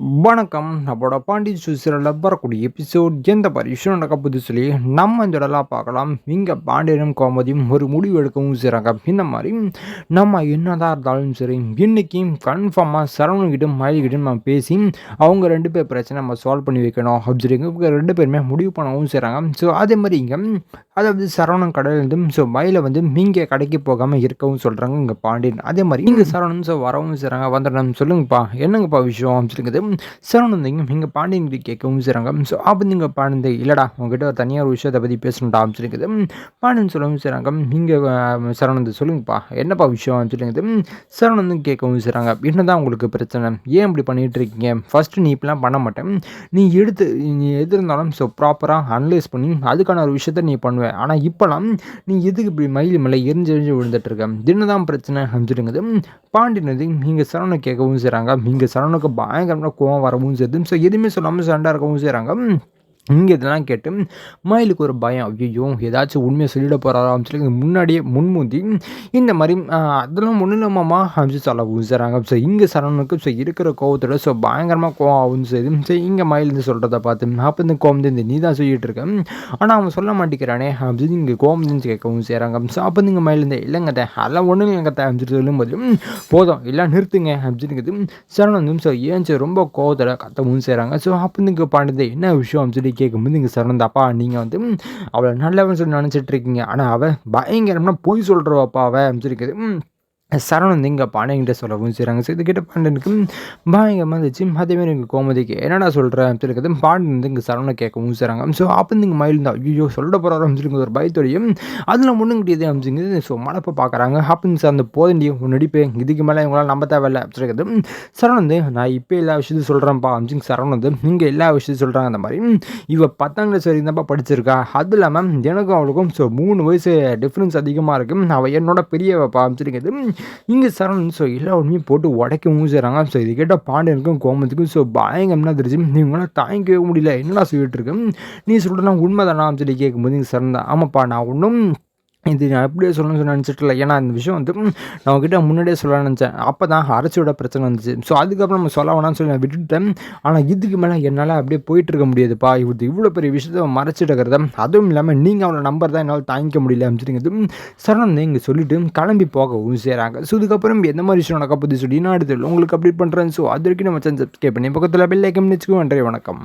வணக்கம். நம்மளோட பாண்டி சீரியல்ல வரக்கூடிய எபிசோட் எந்த மாதிரி விஷயம் நடக்க போகுது சொல்லி நம்ம இந்த இடம்லாம் பார்க்கலாம். இங்கே பாண்டியனும் கோமதியும் ஒரு முடிவு எடுக்கவும் செய்கிறாங்க. இந்த மாதிரி நம்ம என்னதான் இருந்தாலும் சரி இன்னைக்கு கன்ஃபார்மாக சரவணகிட்டும் மயில்கிட்டும் நம்ம பேசி அவங்க ரெண்டு பேர் பிரச்சனை நம்ம சால்வ் பண்ணி வைக்கணும் அப்படின்னு சொல்லி இவங்க ரெண்டு பேருமே முடிவு பண்ணவும் செய்கிறாங்க. ஸோ அதே மாதிரி இங்கே அதாவது சரவணன் கடையிலேருந்து ஸோ மயிலை வந்து இங்கே கடைக்கு போகாமல் இருக்கவும் சொல்கிறாங்க இங்கே பாண்டியன். அதே மாதிரி இங்கே சரவணன் ஸோ வரவும் செய்கிறாங்க. வந்துடணும் சொல்லுங்கப்பா என்னங்கப்பா விஷயம் அப்படின்னு சொல்லிங்க சரவணந்தைங்க இங்கே பாண்டியன் கேட்கவும் செய்கிறாங்க. ஸோ அப்போ நீங்கள் பாண்டியன் இல்லைடா உங்ககிட்ட தனியாக ஒரு விஷயத்தை பற்றி பேசணும்டா அப்படின்னு சொல்லிக்குது. பாண்டியன் சொல்லவும் செய்கிறாங்க. இங்கே சரவணந்த் சொல்லுங்கப்பா என்னப்பா விஷயம் அப்படின்னு சொல்லிங்குது. சரவணந்த் கேட்கவும் செய்கிறாங்க. என்னதான் உங்களுக்கு பிரச்சனை, ஏன் இப்படி பண்ணிகிட்டு இருக்கீங்க, ஃபஸ்ட்டு நீ இப்படிலாம் பண்ண மாட்டேன், நீ எது இருந்தாலும் ஸோ ப்ராப்பராக அனலைஸ் பண்ணி அதுக்கான ஒரு விஷயத்த நீ பண்ணுவேன். ஆனால் இப்போலாம் நீ எதுக்கு இப்படி மயில் மேலே எரிஞ்சு விழுந்துட்டுருக்க, என்னதான் பிரச்சனை அப்படின்னு சொல்லிங்குது. பாண்டியனது இங்கே சரவணை கேட்கவும் செய்கிறாங்க. இங்கே சரவணுக்கு பயங்கரமான கோவம் வரவும் செய்யுது. ஸோ எதுவுமே சொல்லாமல் சண்டை இருக்கவும் செய்கிறாங்க. இங்கே இதெல்லாம் கேட்டு மயிலுக்கு ஒரு பயம், ஐயோ ஏதாச்சும் உண்மையை சொல்லிட போகிறாரான்னு சொல்லி முன்னாடியே முன்மூந்தி இந்த மாதிரி அதெல்லாம் ஒன்றும் இல்லாமம்மா அப்படின்னு சொல்ல ஊசுறாங்க. ஸோ இங்கே சரவணுக்கு ஸோ இருக்கிற கோவத்தோட ஸோ பயங்கரமாக கோவம் ஆகும் செய்யுது. ஸோ இங்கே மயிலிருந்து சொல்கிறத பார்த்து அப்போ இந்த கோவம் இந்த நீ தான் சொல்லிகிட்டு இருக்க, ஆனால் அவன் சொல்ல மாட்டேங்கிறானே அப்படின்னு இங்கே கோவம் கேட்கவும் செய்கிறாங்க. ஸோ அப்போ நீங்கள் மயிலிருந்து இல்லைங்க அதெல்லாம் ஒன்றும் இல்லைங்க அப்படின்னு சொல்லும்போது போதும் எல்லாம் நிறுத்துங்க அப்படிங்கிறது சரவணன் ஸோ ஏன் ரொம்ப கோவத்தோட கத்தவும் செய்கிறாங்க. ஸோ அப்போ இங்கே பாண்டியது என்ன விஷயம் அப்படின்னு சொல்லி கேட்கும்போது இங்கே சரவணந்தாப்பா நீங்கள் வந்து அவளை நல்லவன் சொல்லி நினச்சிட்டு இருக்கீங்க, ஆனால் அவள் பயங்கரம்னா பொய் சொல்கிறவாப்பா அவள் அப்படின்னு சொல்லிக்குது. சரவணன் இங்கே பாண்டியன்கிட்ட சொல்லவும் செய்கிறாங்க. ஸோ இது கிட்ட பாண்டியனுக்கு பயங்கரமாக இருந்துச்சு. அதேமாதிரி எங்கள் கோமதிக்கு என்னடா சொல்கிறேன் சொல்லிக்கிறது பாண்டியன் வந்து இங்கே சரவணை கேட்கவும் செய்கிறாங்க. ஸோ அப்போ இங்கே மயில் தான் ஐயோ சொல்ல போகிறாரு அப்படின்னு ஒரு பயத்தோடையும் அதில் ஒன்றும் கிடையாது அப்படிங்கிறது ஸோ மனப்பை பார்க்குறாங்க. அப்படின்னு சார் அந்த போதண்டியும் உன் நடிப்பு இதுக்கு மேலே இவங்களால் நம்ப தேவையில்லை சொல்லிக்கிறது. சரவணன் வந்து நான் இப்போ எல்லா விஷயத்தையும் சொல்கிறேன்ப்பா அப்படின்னு சரவணன் வந்து இங்கே எல்லா விஷயத்தையும் சொல்கிறாங்க. அந்த மாதிரி இவ 10ஆம் கிளாஸ் வரைக்கும் தான்ப்பா படிச்சிருக்கா, அது இல்லாமல் எனக்கும் அவளுக்கும் ஸோ 3 வயசு டிஃப்ரென்ஸ் அதிகமாக இருக்குது, அவள் என்னோட பெரியவப்பா சொல்லிக்கிறது. இங்கே சரவணன் ஸோ எல்லா உண்மையும் போட்டு உடைக்கவும் செய்கிறாங்க. ஸோ இது கேட்டால் பாண்டியனுக்கும் கோமத்துக்கும் ஸோ பயங்கரம்னா தெரிஞ்சு நீங்களாம் தாங்கிக்கவே முடியல, என்னடா சொல்லிட்டு இருக்கேன், நீ சொல்கிறனா உண்மை தானா சொல்லி கேட்கும்போது இங்கே சரவணன் தான் ஆமாப்பா நான் ஒன்றும் இது நான் எப்படியே சொல்லணும்னு நினச்சிட்டு ஏன்னா இந்த விஷயம் வந்து நான் உங்ககிட்ட முன்னாடியே சொல்ல நினச்சேன், அப்போ தான் அரைச்சியோட பிரச்சனை வந்துச்சு. ஸோ அதுக்கப்புறம் நம்ம சொல்ல வேணாம்னு சொல்லி நான் விட்டுட்டேன். ஆனால் இதுக்கு மேலே என்னால் அப்படியே போயிட்டு இருக்க முடியாதுப்பா, இவ்வளோ பெரிய விஷயத்த மறைச்சிட்டு இருக்கிறத, அதுவும் இல்லாமல் நீங்கள் அவளை நம்பர் தான் என்னால் தாங்கிக்க முடியல அப்படிங்கிறது சரவணன் இங்கே சொல்லிவிட்டு கிளம்பி போகவும் செய்கிறாங்க. ஸோ இதுக்கப்புறம் எந்த மாதிரி விஷயம் நடக்க போகுது சொல்லி நான் எடுத்து உங்களுக்கு அப்டேட் பண்ணுறேன். ஸோ அது வரைக்கும் நம்ம சப்ஸ்கிரைப் பண்ணி பக்கத்தில் பெல் ஐக்கன் வச்சுக்கோ. நன்றி, வணக்கம்.